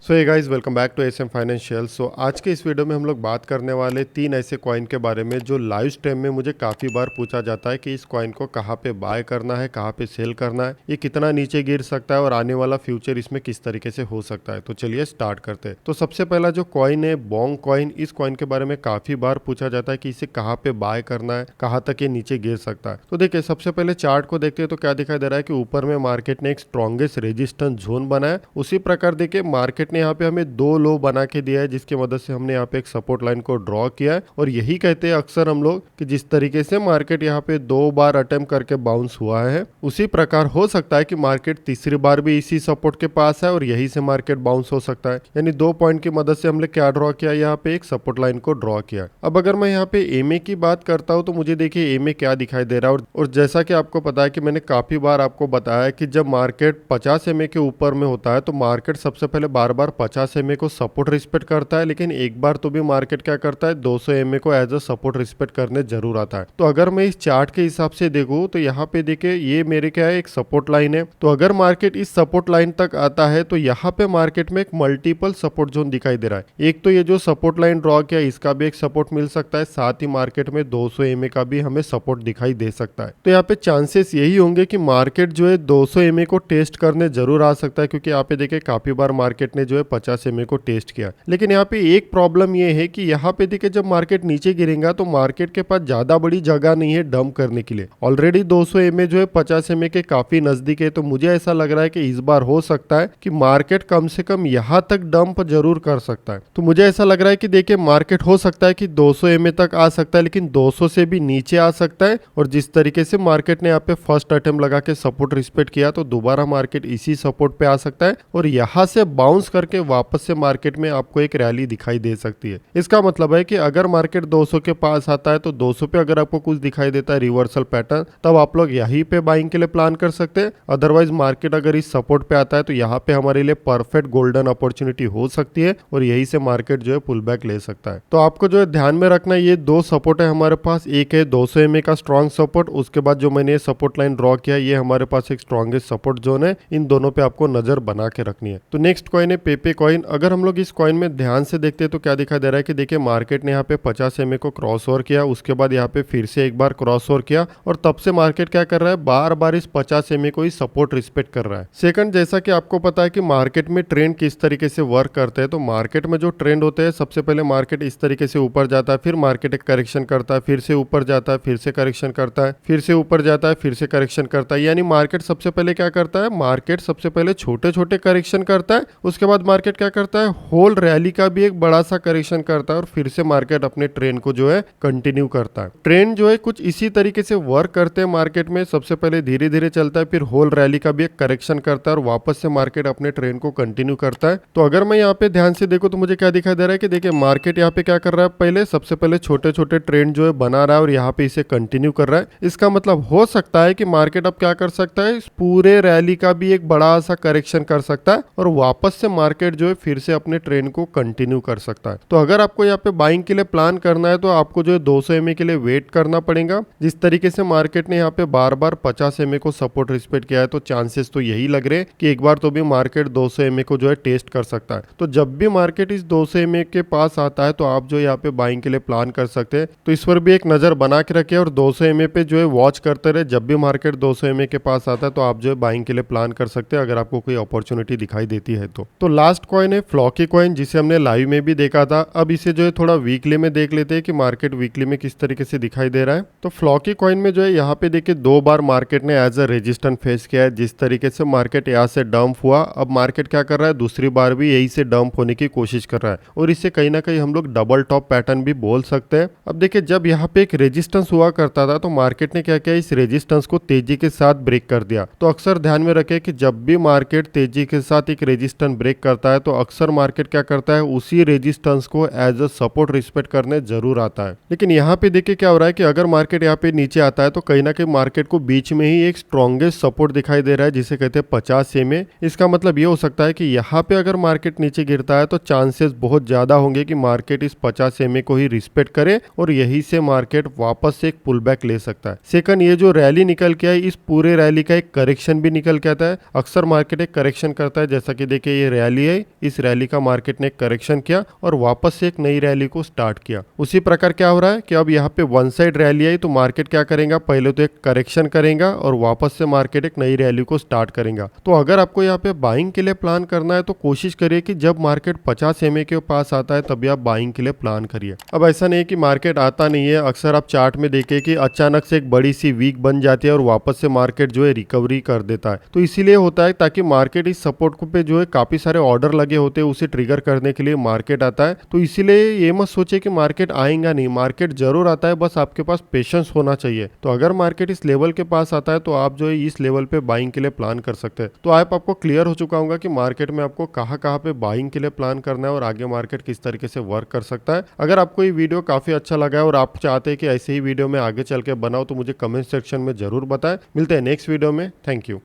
सो ये guys welcome back to SM financial. आज के इस वीडियो में हम लोग बात करने वाले 3 ऐसे कॉइन के बारे में जो लाइव स्ट्रीम में मुझे काफ़ी बार पूछा जाता है कि इस कॉइन को कहाँ पे बाय करना है, कहाँ पे सेल करना है, ये कितना नीचे गिर सकता है और आने वाला फ्यूचर इसमें किस तरीके से हो सकता है। तो चलिए स्टार्ट करते हैं। तो सबसे पहला जो कॉइन है बोंग कॉइन, इस कॉइन के बारे में काफ़ी बार पूछा जाता है कि इसे कहाँ पे बाय करना है, कहाँ तक ये नीचे गिर सकता है। तो देखिए सबसे पहले चार्ट को देखते हैं तो क्या दिखाई दे रहा है कि ऊपर में मार्केट ने एक स्ट्रॉन्गेस्ट रेजिस्टेंस जोन बनाया। उसी प्रकार देखिए मार्केट ने यहाँ पे हमें 2 लो बना के दिया है जिसकी मदद से हमने यहाँ पे एक सपोर्ट लाइन को ड्रॉ किया है। और यही कहते हैं अक्सर हम लोग कि जिस तरीके से मार्केट यहाँ पे 2 बार अटेम्प्ट करके बाउंस हुआ है, उसी प्रकार हो सकता है कि मार्केट तीसरी बार भी इसी सपोर्ट के पास है और यही से मार्केट बाउंस हो सकता है। यानी 2 पॉइंट की मदद से हमने क्या ड्रॉ किया, यहाँ पे एक सपोर्ट लाइन को ड्रॉ किया। अब अगर मैं यहाँ पे एमए की बात करता हूँ तो मुझे देखिए एमए क्या दिखाई दे रहा है। और जैसा कि आपको पता है कि मैंने काफी बार आपको बताया कि जब मार्केट 50 एमए के ऊपर में होता है तो मार्केट सबसे पहले बार बार 50 एमए को सपोर्ट रिस्पेक्ट करता है, लेकिन एक बार तो भी मार्केट क्या करता है 200 एमए को एज अ सपोर्ट रिस्पेक्ट करने जरूर आता है। तो अगर मैं इस चार्ट के हिसाब से देखूं तो यहाँ पे देखिए ये मेरे क्या है एक सपोर्ट लाइन है। तो अगर मार्केट इस सपोर्ट लाइन तक आता है तो यहाँ पे मार्केट में एक मल्टीपल सपोर्ट जोन दिखाई दे रहा है। एक तो ये जो सपोर्ट लाइन ड्रॉ किया इसका भी एक सपोर्ट मिल सकता है, साथ ही मार्केट में 200 एमए का भी हमें सपोर्ट दिखाई दे सकता है। तो यहाँ पे चांसेस यही होंगे कि मार्केट जो है 200 एमए को टेस्ट करने जरूर आ सकता है, क्योंकि यहाँ पे देखिए काफी बार मार्केट ने जो है 50 एमए को टेस्ट किया। लेकिन यहाँ पे एक प्रॉब्लम ये है कि यहाँ पे देखिए जब मार्केट नीचे गिरेगा तो मार्केट के पास ज्यादा बड़ी जगह नहीं है डंप करने के लिए। ऑलरेडी 200 एमए जो है 50 एमए के काफी नजदीक है। तो मुझे ऐसा लग रहा है कि इस बार हो सकता है कि मार्केट कम से कम यहाँ तक डंप जरूर कर सकता है। तो मुझे ऐसा लग रहा है कि देखिए मार्केट हो सकता है कि 200 एमए तक आ सकता है, लेकिन 200 से भी नीचे आ सकता है। और जिस तरीके से मार्केट ने यहाँ पे फर्स्ट अटेम्प्ट लगा के सपोर्ट रिस्पेक्ट किया तो दोबारा मार्केट इसी सपोर्ट पे आ सकता है और यहाँ से बाउंस करके वापस से मार्केट में आपको एक रैली दिखाई दे सकती है। इसका मतलब है कि अगर मार्केट 200 के पास आता है तो 200 पे अगर आपको कुछ दिखाई देता है रिवर्सल पैटर्न, तब आप लोग यहीं पे बाइंग के लिए प्लान कर सकते हैं। अदरवाइज मार्केट अगर इस सपोर्ट पे आता है तो यहाँ पे हमारे लिए परफेक्ट गोल्डन अपॉर्चुनिटी हो सकती है और यही से मार्केट जो है पुल बैक ले सकता है। तो आपको जो है ध्यान में रखना है ये 2 सपोर्ट है हमारे पास। एक है 200 एमए का स्ट्रॉन्ग सपोर्ट, उसके बाद जो मैंने सपोर्ट लाइन ड्रॉ किया ये हमारे पास एक स्ट्रॉन्गेस्ट सपोर्ट जोन है। इन दोनों पे आपको नजर बना के रखनी है। तो नेक्स्ट कॉइन है पेपे कॉइन। अगर हम लोग इस कॉइन में ध्यान से देखते हैं तो क्या दिखाई दे रहा है कि देखिए मार्केट ने यहाँ पे 50 एमए को क्रॉस ओवर किया, उसके बाद यहाँ पे फिर से एक बार क्रॉस ओवर किया और तब से मार्केट क्या कर रहा है बार बार इस 50 एमए को ही सपोर्ट रिस्पेक्ट कर रहा है। सेकंड, जैसा कि आपको पता है कि मार्केट में ट्रेंड किस तरीके से वर्क करते हैं, तो मार्केट में जो ट्रेंड होते हैं सबसे पहले मार्केट इस तरीके से ऊपर जाता है, फिर मार्केट एक करेक्शन करता है, फिर से ऊपर जाता है, फिर से करेक्शन करता है, फिर से ऊपर जाता है, फिर से करेक्शन करता है। यानी मार्केट सबसे पहले क्या करता है, मार्केट सबसे पहले छोटे छोटे करेक्शन करता है, उसके बाद मार्केट क्या करता है होल रैली का भी एक बड़ा सा करेक्शन करता है और फिर से मार्केट अपने ट्रेंड को जो है कंटिन्यू करता है। ट्रेंड जो है कुछ इसी तरीके से वर्क करते हैं मार्केट में, सबसे पहले धीरे धीरे चलता है, फिर होल रैली का भी एक करेक्शन करता है और वापस से मार्केट अपने ट्रेंड को कंटिन्यू करता है। तो अगर मैं यहाँ पे ध्यान से देखूं तो मुझे क्या दिखाई दे रहा है कि देखिए मार्केट यहाँ पे क्या कर रहा है, पहले सबसे पहले छोटे छोटे ट्रेंड जो है बना रहा है और यहाँ पे इसे कंटिन्यू कर रहा है। इसका मतलब हो सकता है कि मार्केट अब क्या कर सकता है, इस पूरे रैली का भी एक बड़ा सा करेक्शन कर सकता है और वापस से मार्केट जो है फिर से अपने ट्रेंड को कंटिन्यू कर सकता है। तो अगर आपको यहाँ पे बाइंग के लिए प्लान करना है तो आपको जो है 200 एमए के लिए वेट करना पड़ेगा। जिस तरीके से मार्केट ने यहाँ पे बार बार 50 एमए को सपोर्ट रिस्पेक्ट किया है तो चांसेस तो यही लग रहे हैं कि एक बार तो भी मार्केट 200 एमए को जो है टेस्ट कर सकता है। तो जब भी मार्केट इस 200 एमए के पास आता है तो आप जो यहाँ पे बाइंग के लिए प्लान कर सकते हैं। तो इस पर भी एक नजर बना के रखिए और 200 एमए पे जो है वॉच करते रहे। जब भी मार्केट 200 एमए के पास आता है तो आप जो है बाइंग के लिए प्लान कर सकते हैं अगर आपको कोई अपॉर्चुनिटी दिखाई देती है तो लास्ट कॉइन है फ्लॉकी कॉइन, जिसे हमने लाइव में भी देखा था। अब इसे जो है थोड़ा वीकली में देख लेते हैं कि मार्केट वीकली में किस तरीके से दिखाई दे रहा है। तो फ्लॉकी कॉइन में जो है यहाँ पे देखिए 2 बार मार्केट ने एज अ रेजिस्टेंस फेस किया है। जिस तरीके से मार्केट यहाँ से डंप हुआ, अब मार्केट क्या कर रहा है दूसरी बार भी यही से डंप होने की कोशिश कर रहा है और इससे कहीं ना कहीं हम लोग डबल टॉप पैटर्न भी बोल सकते हैं। अब देखिए जब यहाँ पे एक रेजिस्टेंस हुआ करता था तो मार्केट ने क्या किया, इस रेजिस्टेंस को तेजी के साथ ब्रेक कर दिया। तो अक्सर ध्यान में रखें कि जब भी मार्केट तेजी के साथ एक रेजिस्टेंस ब्रेक करता है तो अक्सर मार्केट क्या करता है उसी रेजिस्टेंस को एज अ सपोर्ट रिस्पेक्ट करने जरूर आता है। लेकिन यहाँ पे देखिए क्या हो रहा है कि अगर मार्केट यहाँ पे नीचे आता है तो कहीं ना कहीं मार्केट को बीच में ही एक स्ट्रॉन्गेस्ट सपोर्ट दिखाई दे रहा है जिसे कहते हैं 50 एमए। इसका मतलब ये हो सकता है कि यहाँ पे अगर मार्केट नीचे गिरता है तो चांसेस बहुत ज्यादा होंगे कि मार्केट इस 50 एमए को ही रिस्पेक्ट करे और यही से मार्केट वापस से एक पुल बैक ले सकता है। सेकंड, ये जो रैली निकल के आई इस पूरे रैली का एक करेक्शन भी निकल के आता है। अक्सर मार्केट एक करेक्शन करता है, जैसा कि देखिए ये रैली चलिए इस रैली का मार्केट ने एक करेक्शन किया और वापस से एक नई रैली को स्टार्ट किया। उसी प्रकार क्या हो रहा है कि अब यहाँ पे वन साइड रैली आई तो मार्केट क्या करेगा, पहले तो एक करेक्शन करेगा और वापस से मार्केट एक नई रैली को स्टार्ट करेगा। तो अगर आपको यहाँ पे बाइंग के लिए प्लान करना है तो कोशिश करिए कि जब मार्केट 50 EMA के पास आता है तभी आप बाइंग के लिए प्लान करिए। अब ऐसा नहीं है कि मार्केट आता नहीं है, अक्सर आप चार्ट में देखिए कि अचानक से एक बड़ी सी वीक बन जाती है और वापस से मार्केट जो है रिकवरी कर देता है। तो इसीलिए होता है ताकि मार्केट इस सपोर्ट को पे जो है काफी सारे ऑर्डर लगे होते हैं, उसे ट्रिगर करने के लिए मार्केट आता है। तो इसीलिए ये मत सोचे कि मार्केट आएगा नहीं, मार्केट जरूर आता है, बस आपके पास पेशेंस होना चाहिए। तो अगर मार्केट इस लेवल के पास आता है तो आप जो है इस लेवल पे बाइंग के लिए प्लान कर सकते हैं। तो आपको क्लियर हो चुका होगा कि मार्केट में आपको कहाँ पे बाइंग के लिए प्लान करना है और आगे मार्केट किस तरीके से वर्क कर सकता है। अगर आपको ये वीडियो काफी अच्छा लगा है और आप चाहते हैं कि ऐसे ही वीडियो में आगे चल के बनाओ तो मुझे कमेंट सेक्शन में जरूर बताएं। मिलते हैं नेक्स्ट वीडियो में। Thank you.